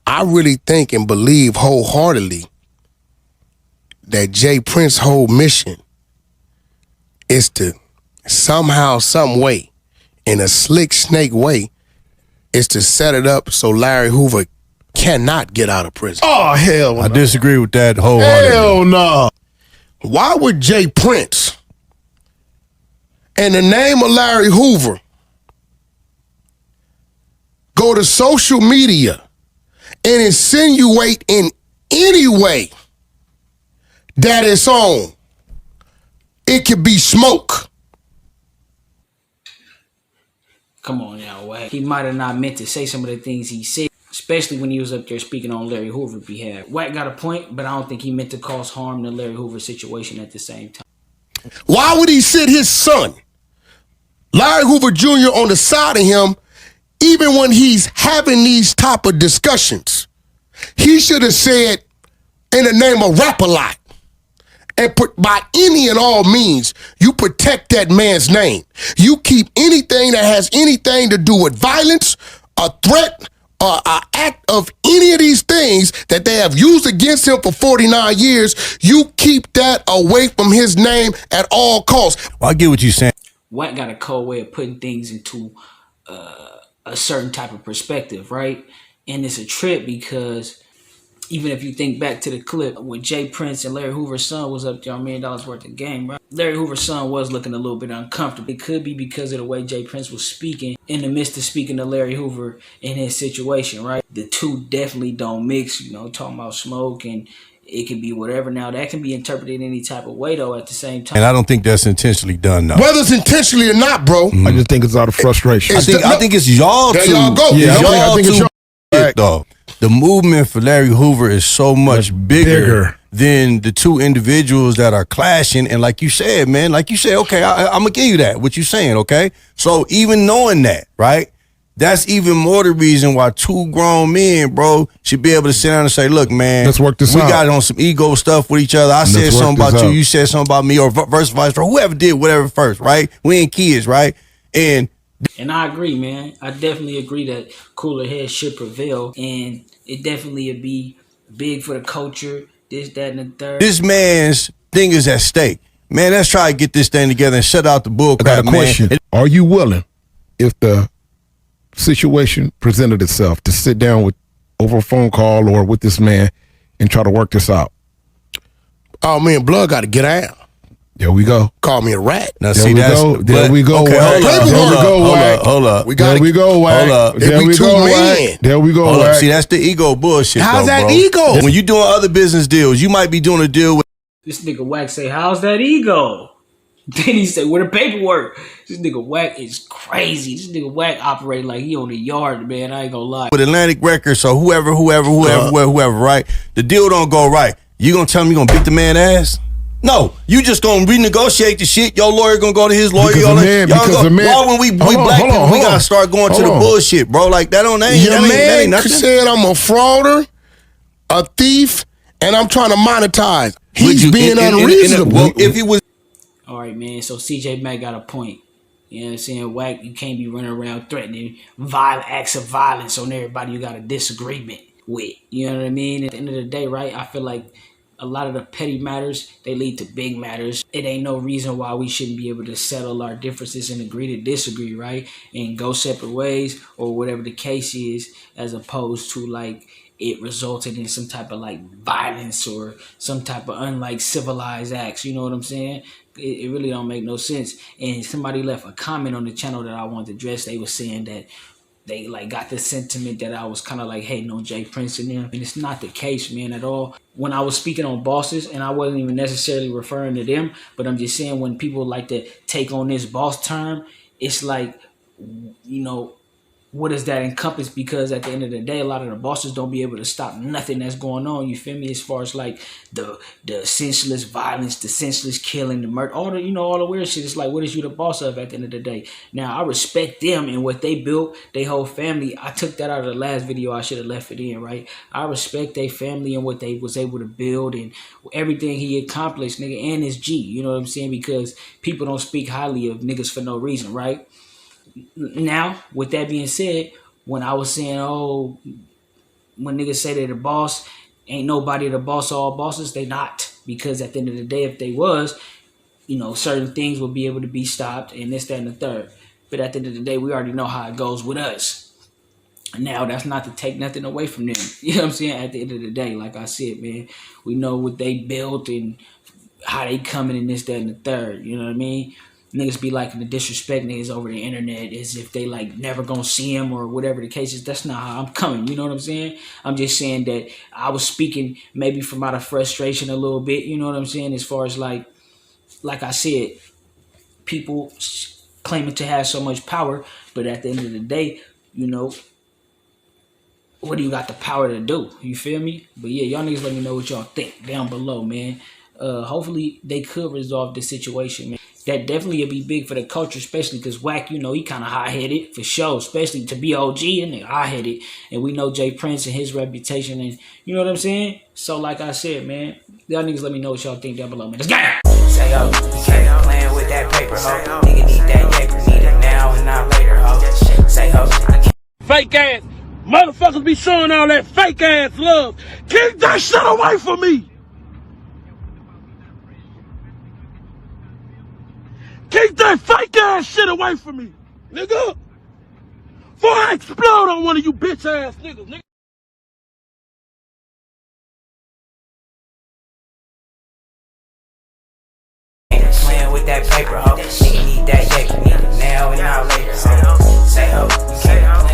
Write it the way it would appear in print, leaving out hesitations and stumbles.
I really think and believe wholeheartedly that Jay Prince's whole mission is to somehow, some way, in a slick snake way, is to set it up so Larry Hoover cannot get out of prison. Oh, hell no. I disagree with that wholeheartedly. Hell no. Why would Jay Prince, in the name of Larry Hoover, go to social media and insinuate in any way that it's on? It could be smoke. Come on now, Wack. He might have not meant to say some of the things he said, especially when he was up there speaking on Larry Hoover's behalf. Wack got a point, but I don't think he meant to cause harm to Larry Hoover's situation at the same time. Why would he sit his son, Larry Hoover Jr., on the side of him, even when he's having these type of discussions? He should have said, in the name of Rap-A-Lot, and by any and all means, you protect that man's name. You keep anything that has anything to do with violence, a threat, or an act of any of these things that they have used against him for 49 years, you keep that away from his name at all costs. Well, I get what you're saying. Wack got a cold way of putting things into a certain type of perspective, right? And it's a trip because even if you think back to the clip when Jay Prince and Larry Hoover's son was up there on $1 million worth of game, right? Larry Hoover's son was looking a little bit uncomfortable. It could be because of the way Jay Prince was speaking in the midst of speaking to Larry Hoover in his situation, right? The two definitely don't mix, talking about smoke and it can be whatever. Now, that can be interpreted any type of way, though, at the same time. And I don't think that's intentionally done, though. Whether it's intentionally or not, bro. I just think it's out of frustration. I think it's y'all there too. y'all go. Yeah, I think it's y'all. Though. The movement for Larry Hoover is so much bigger than the two individuals that are clashing. And like you said, man, okay, I'm going to give you that, what you're saying, okay? So even knowing that, right, that's even more the reason why two grown men, bro, should be able to sit down and say, look, man, let's work this out. We got on some ego stuff with each other. I said something about you, you said something about me, or vice versa, whoever did whatever first, right? We ain't kids, right? And I agree, man. I definitely agree that cooler heads should prevail, and it definitely would be big for the culture, this, that, and the third. This man's thing is at stake. Man, let's try to get this thing together and shut out the bullcrap, man. I got a question. Are you willing, if the situation presented itself, to sit down with over a phone call or with this man and try to work this out? Oh, man, blood got to get out. There we go. Call me a rat. Now, see, there we go. Okay, Hold up. We got there we go, Wack. Hold up. There we go, Wack. There we go, Wack. See, that's the ego bullshit. How's though, that bro. ego? When you doing other business deals, you might be doing a deal with. This nigga Wack say, how's that ego? Then he said, where the paperwork? This nigga Wack is crazy. This nigga Wack operate like he on the yard, man. I ain't gonna lie. With Atlantic Records, so whoever, right? The deal don't go right. You gonna tell me you gonna beat the man ass? No, you just gonna renegotiate the shit. Your lawyer gonna go to his lawyer. Why when we black people, we gotta start going to the bullshit, bro? Like that ain't nothing. Said I'm a frauder, a thief, and I'm trying to monetize. He's being unreasonable. If he was. All right, man. So CJ Mack got a point. You know what I'm saying? Wack, you can't be running around threatening violent acts of violence on everybody you got a disagreement with. You know what I mean? At the end of the day, right? I feel like a lot of the petty matters, they lead to big matters. It ain't no reason why we shouldn't be able to settle our differences and agree to disagree, right? And go separate ways or whatever the case is, as opposed to like it resulted in some type of like violence or some type of unlike civilized acts. You know what I'm saying? It really don't make no sense. And somebody left a comment on the channel that I wanted to address. They were saying that they like got the sentiment that I was kind of like hating on Jay Prince and them. And it's not the case, man, at all. When I was speaking on bosses, and I wasn't even necessarily referring to them, but I'm just saying when people like to take on this boss term, it's like, what does that encompass? Because at the end of the day, a lot of the bosses don't be able to stop nothing that's going on. You feel me? As far as like the senseless violence, the senseless killing, the murder, all the weird shit. It's like, what is you the boss of at the end of the day? Now, I respect them and what they built, their whole family. I took that out of the last video. I should have left it in, right? I respect their family and what they was able to build and everything he accomplished, nigga, and his G. You know what I'm saying? Because people don't speak highly of niggas for no reason, right? Now, with that being said, when I was saying, when niggas say they're the boss, ain't nobody the boss of all bosses. They not. Because at the end of the day, if they was, certain things will be able to be stopped and this, that, and the third. But at the end of the day, we already know how it goes with us. Now, that's not to take nothing away from them. You know what I'm saying? At the end of the day, like I said, man, we know what they built and how they coming in this, that, and the third. You know what I mean? Niggas be like the disrespect niggas over the internet as if they like never gonna see them or whatever the case is. That's not how I'm coming. You know what I'm saying? I'm just saying that I was speaking maybe from out of frustration a little bit. You know what I'm saying? As far as like I said, people claiming to have so much power, but at the end of the day, what do you got the power to do? You feel me? But yeah, y'all niggas let me know what y'all think down below, man. Hopefully they could resolve this situation, man. That definitely would be big for the culture, especially because Wack, he kind of hot-headed for sure, especially to be OG and hot-headed. And we know Jay Prince and his reputation, and you know what I'm saying? So like I said, man, y'all niggas let me know what y'all think down below, man. Let's go! Say, yo, you can't playing with that paper, ho. Nigga need that paper, need it now and not later, ho. Say, ho. Fake ass motherfuckers be showing all that fake ass love. Keep that shit away from me. Keep that fake ass shit away from me, nigga. Before I explode on one of you bitch ass niggas, nigga. Playing with that paper, ho. Nigga need that paper, need it now and not later, ho. Say, ho. You can't